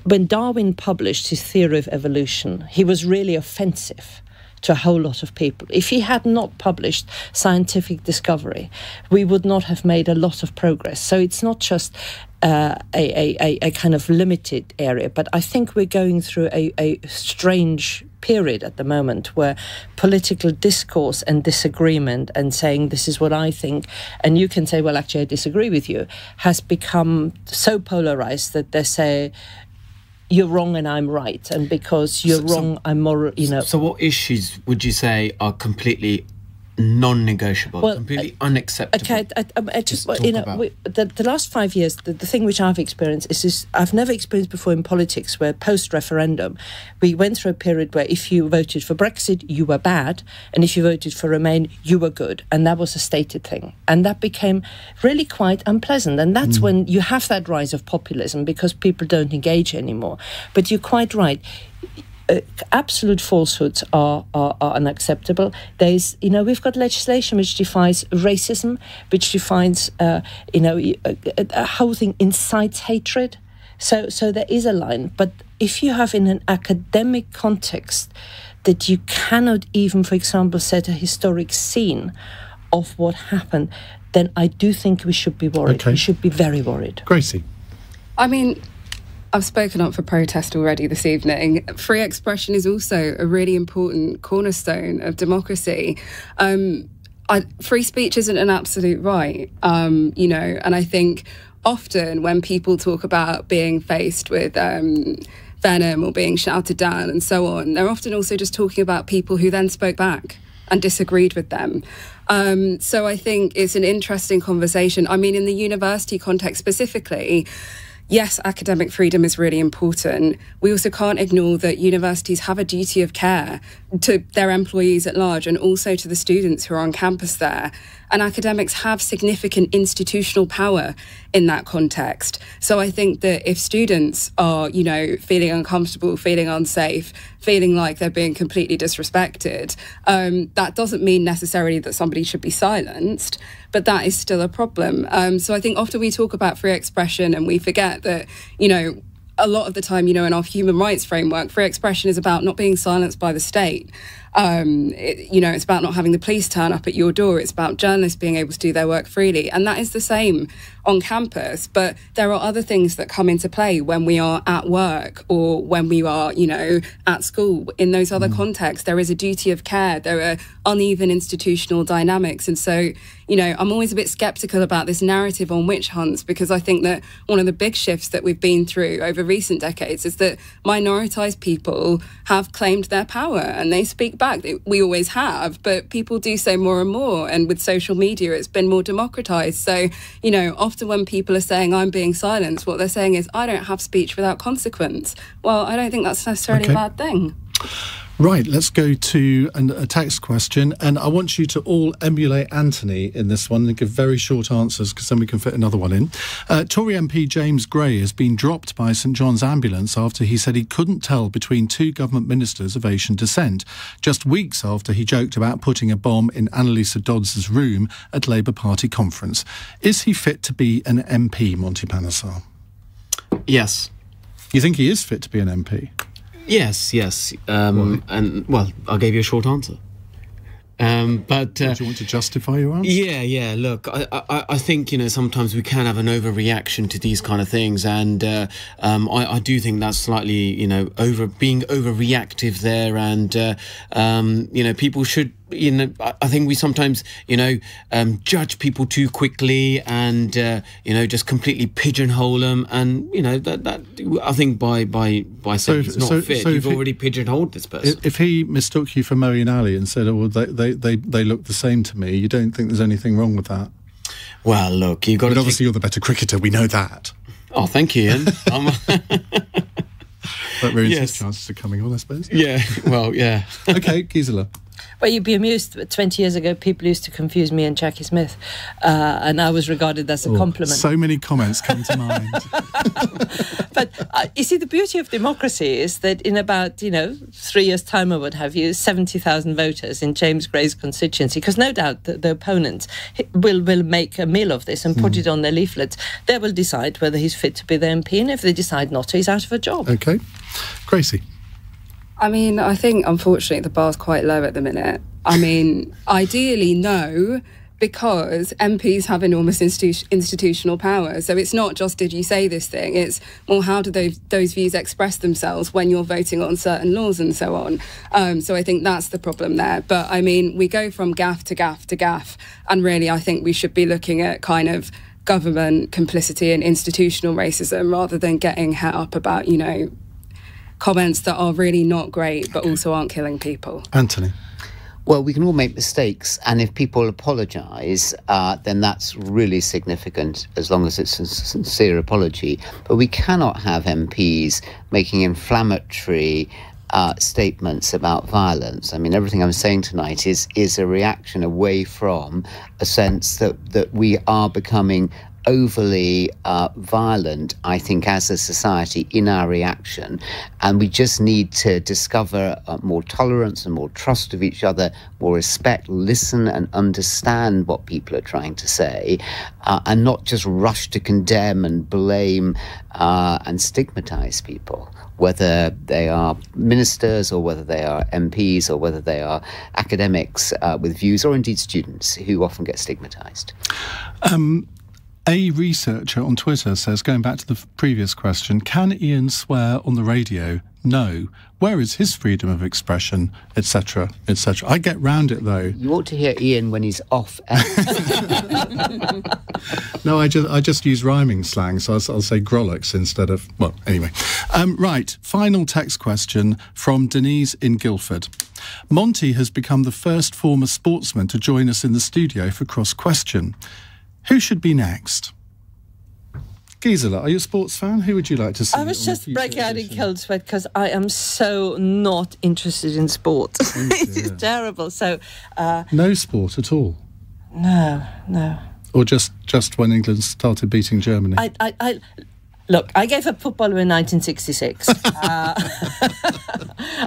when Darwin published his theory of evolution, he was really offensive to a whole lot of people. If he had not published scientific discovery, we would not have made a lot of progress. So it's not just a kind of limited area, but I think we're going through a strange period at the moment where political discourse and disagreement and saying this is what I think and you can say, well, actually I disagree with you, has become so polarized that they say you're wrong and I'm right, and because you're wrong I'm more, So what issues would you say are completely non-negotiable, completely unacceptable? Okay, I just the last 5 years, the thing which I've experienced is I've never experienced before in politics, where post-referendum we went through a period where if you voted for Brexit you were bad, and if you voted for Remain you were good, and that was a stated thing, and that became really quite unpleasant, and that's when you have that rise of populism because people don't engage anymore. But you're quite right. Absolute falsehoods are unacceptable. There's, we've got legislation which defines racism, which defines, a whole thing incites hatred. So there is a line. But if you have in an academic context that you cannot even, for example, set a historic scene of what happened, then I do think we should be worried. Okay. We should be very worried. Gracie? I mean, I've spoken up for protest already this evening. Free expression is also a really important cornerstone of democracy. Free speech isn't an absolute right, and I think often when people talk about being faced with venom or being shouted down and so on, they're often also just talking about people who then spoke back and disagreed with them. So I think it's an interesting conversation. I mean, in the university context specifically, yes, academic freedom is really important. We also can't ignore that universities have a duty of care to their employees at large and also to the students who are on campus there. And academics have significant institutional power in that context. So I think that if students are, feeling uncomfortable, feeling unsafe, feeling like they're being completely disrespected, that doesn't mean necessarily that somebody should be silenced, but that is still a problem. So I think often we talk about free expression and we forget that, a lot of the time, in our human rights framework, free expression is about not being silenced by the state. It's about not having the police turn up at your door. It's about journalists being able to do their work freely. And that is the same on campus. But there are other things that come into play when we are at work or when we are, at school. In those other contexts, there is a duty of care. There are uneven institutional dynamics. And so, I'm always a bit sceptical about this narrative on witch hunts, because I think that one of the big shifts that we've been through over recent decades is that minoritized people have claimed their power and they speak back. We always have, but people do so more and more. And with social media, it's been more democratized. So, often when people are saying I'm being silenced, what they're saying is I don't have speech without consequence. Well, I don't think that's necessarily a bad thing. Right, let's go to a text question, and I want you to all emulate Anthony in this one and give very short answers, because then we can fit another one in. Tory MP James Gray has been dropped by St John's Ambulance after he said he couldn't tell between two government ministers of Asian descent, just weeks after he joked about putting a bomb in Annalisa Dodds' room at Labour Party conference. Is he fit to be an MP, Monty Panesar? Yes. You think he is fit to be an MP? Yes. And, well, I gave you a short answer. But do you want to justify your answer? Yeah. Look, I think sometimes we can have an overreaction to these kind of things, and I do think that's slightly being overreactive there, and people should. I think we sometimes, judge people too quickly and, just completely pigeonhole them. And, that I think by saying he's not fit, you've already pigeonholed this person. If he mistook you for Marion Ali and said, oh, well, they look the same to me, you don't think there's anything wrong with that? Well, look, you've got to... Obviously, you're the better cricketer, we know that. Oh, thank you, Ian. That ruins his chances of coming on, I suppose. Yeah, well, yeah. OK, Gisela. Well, you'd be amused, but 20 years ago, people used to confuse me and Jackie Smith, and I was regarded as a compliment. So many comments come to mind. But you see, the beauty of democracy is that in about, 3 years' time or what have you, 70,000 voters in James Gray's constituency, because no doubt the opponents will make a meal of this and put it on their leaflets. They will decide whether he's fit to be the MP, and if they decide not to, he's out of a job. OK. Gracie. I mean, I think, unfortunately, the bar's quite low at the minute. I mean, ideally, no, because MPs have enormous institutional power. So it's not just, did you say this thing? It's, well, how do those views express themselves when you're voting on certain laws and so on? So I think that's the problem there. But, I mean, we go from gaff to gaff to gaff. And really, I think we should be looking at kind of government complicity and institutional racism rather than getting het up about, comments that are really not great but also aren't killing people. Anthony. Well, we can all make mistakes, and if people apologise, then that's really significant, as long as it's a sincere apology. But we cannot have MPs making inflammatory statements about violence. I mean, everything I'm saying tonight is a reaction away from a sense that we are becoming overly violent, I think, as a society in our reaction. And we just need to discover more tolerance and more trust of each other, more respect, listen and understand what people are trying to say, and not just rush to condemn and blame and stigmatise people, whether they are ministers or whether they are MPs or whether they are academics with views, or indeed students who often get stigmatised. A researcher on Twitter says, going back to the previous question, can Iain swear on the radio? No. Where is his freedom of expression, etc., etc.? I get round it, though. You ought to hear Iain when he's off. No, I just use rhyming slang, so I'll say grollox instead of... Well, anyway. Right, final text question from Denise in Guildford. Monty has become the first former sportsman to join us in the studio for Cross Question. Who should be next? Gisela, are you a sports fan? Who would you like to see? I was just breaking out in cold sweat because I am so not interested in sport. It's terrible. So no sport at all? No. Or just when England started beating Germany? Look, I gave up football in 1966.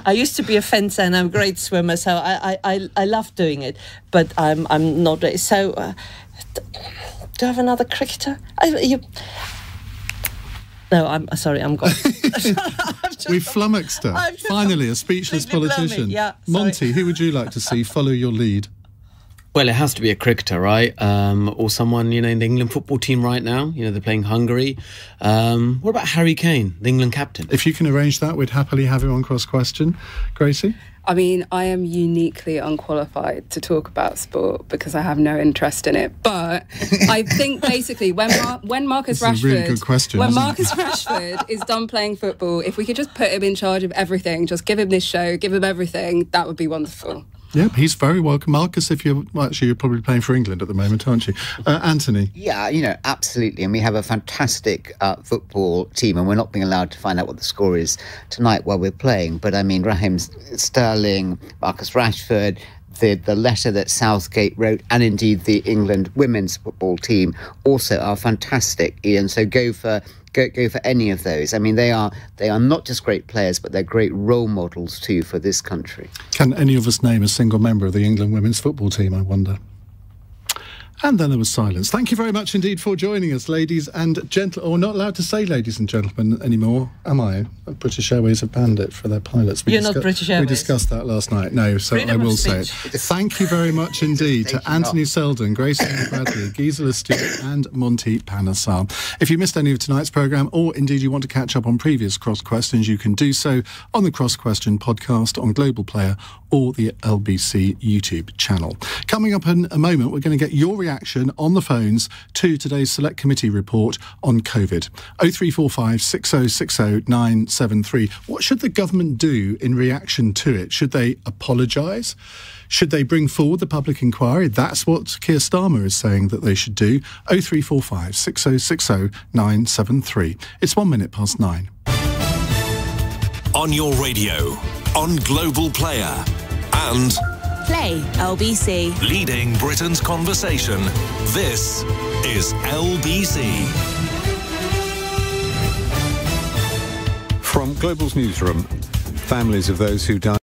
I used to be a fencer and I'm a great swimmer, so I love doing it. But I'm not. So, do I have another cricketer? No, I'm sorry, I'm gone. We've flummoxed her. Finally, a speechless politician. Yeah, Monty, who would you like to see follow your lead? Well, it has to be a cricketer, right? Or someone, in the England football team right now. They're playing Hungary. What about Harry Kane, the England captain? If you can arrange that, we'd happily have him on Cross Question. Gracie? I mean, I am uniquely unqualified to talk about sport because I have no interest in it. But I think basically when Marcus Rashford, really good question, Rashford is done playing football, if we could just put him in charge of everything, just give him this show, give him everything, that would be wonderful. Yep, he's very welcome. Marcus, you're probably playing for England at the moment, aren't you? Anthony? Yeah, absolutely. And we have a fantastic football team, and we're not being allowed to find out what the score is tonight while we're playing. But, I mean, Raheem Sterling, Marcus Rashford, the letter that Southgate wrote, and indeed the England women's football team also are fantastic, Iain. So go for any of those. I mean, they are not just great players, but they're great role models too for this country. Can any of us name a single member of the England women's football team, I wonder? And then there was silence. Thank you very much indeed for joining us, ladies and gentlemen. Or not allowed to say ladies and gentlemen anymore, am I? British Airways have banned it for their pilots. You're not British Airways. We discussed that last night. No, so Freedom I will say it. Thank you very much indeed to Anthony Seldon, Gracie Mae-Bradley, Gisela Stuart and Monty Panesar. If you missed any of tonight's programme, or indeed you want to catch up on previous Cross Questions, you can do so on the Cross Question podcast on Global Player or the LBC YouTube channel. Coming up in a moment, we're going to get your reaction reaction on the phones to today's Select Committee report on COVID. 0345 6060 973. What should the government do in reaction to it? Should they apologise? Should they bring forward the public inquiry? That's what Keir Starmer is saying that they should do. 0345 6060 973. It's 1 minute past 9. On your radio, on Global Player, and Play LBC. Leading Britain's conversation. This is LBC. From Global's newsroom, families of those who died